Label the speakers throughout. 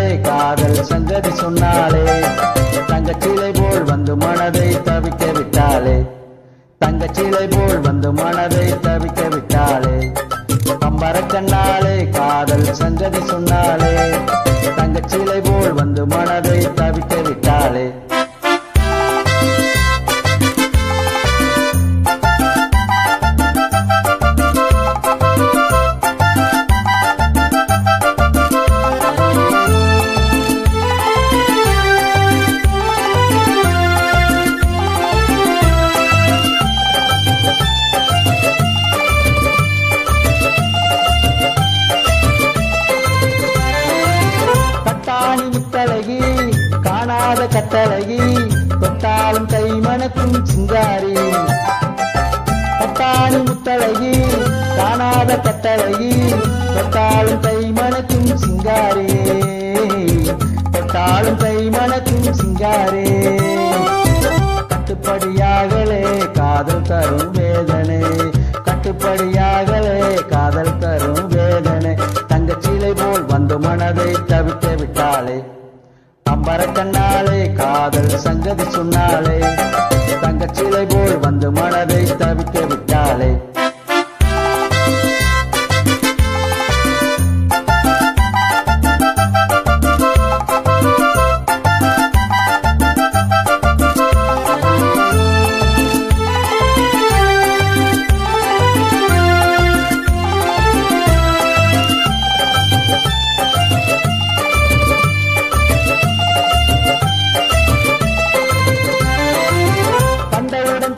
Speaker 1: கண்ணாலே காதல் சங்கதி சொன்னாலே தங்கச்சிலை போல் வந்து மனதை தவிக்க விட்டாளே தங்கச்சிலை போல் வந்து மனதை தவிக்க விட்டாளே பம்பர கண்ணாலே காதல் சங்கதி சொன்னாலே தங்கச்சிலை போல் வந்து மனதை தவிக்க விட்டாளே முத்தழகி காணாத கட்டழகி தொட்டாலும் கை மணக்கும் சிங்காரி பட்டாணி முத்தழகி காணாத கட்டழகி தொட்டாலும் கை மணக்கும் சிங்காரி தொட்டாலும் கை மணக்கும் சிங்காரி கட்டுப்படியாகலே காதல் தரும் வேதனை கட்டுப்படியாகலே காதல் தரும் வேதனை தங்கச்சிலை போல் வந்து மனதை தவிக்க விட்டாளே பம்பர கண்ணாலே காதல் சங்கதி சொன்னாலே தங்கச்சிலை போல் வந்து மனதை தவிக்க விட்டாளே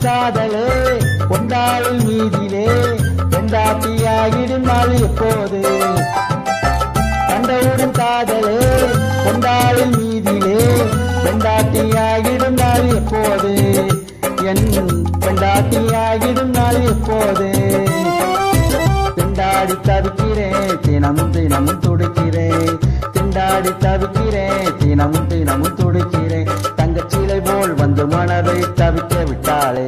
Speaker 1: காதலே கொண்டாளில் மீதிலே கொண்டாட்டியாகிடும் நாள் எப்போது கண்டவுடன் காதலே கொண்டாளில் மீதிலே கொண்டாட்டியாகிடும் நாள் எப்போது என் கொண்டாட்டியாகிடும் நாள் எப்போது திண்டாடி தவிக்கிறேன் தினமும் தினமும் துடிக்கிறேன் திண்டாடி தவிக்கிறேன் தினமும் தினமும் துடிக்கிறேன் தங்கச்சிலை போல் வந்து மனதை தவிக்க விட்டாளே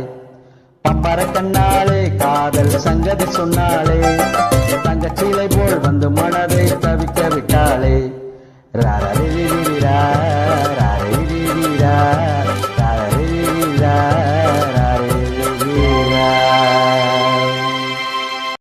Speaker 1: பம்பர கண்ணாலே காதல் சங்கதி சொன்னாலே தங்கச்சிலை போல் வந்து மனதை தவிக்க விட்டாளே ரா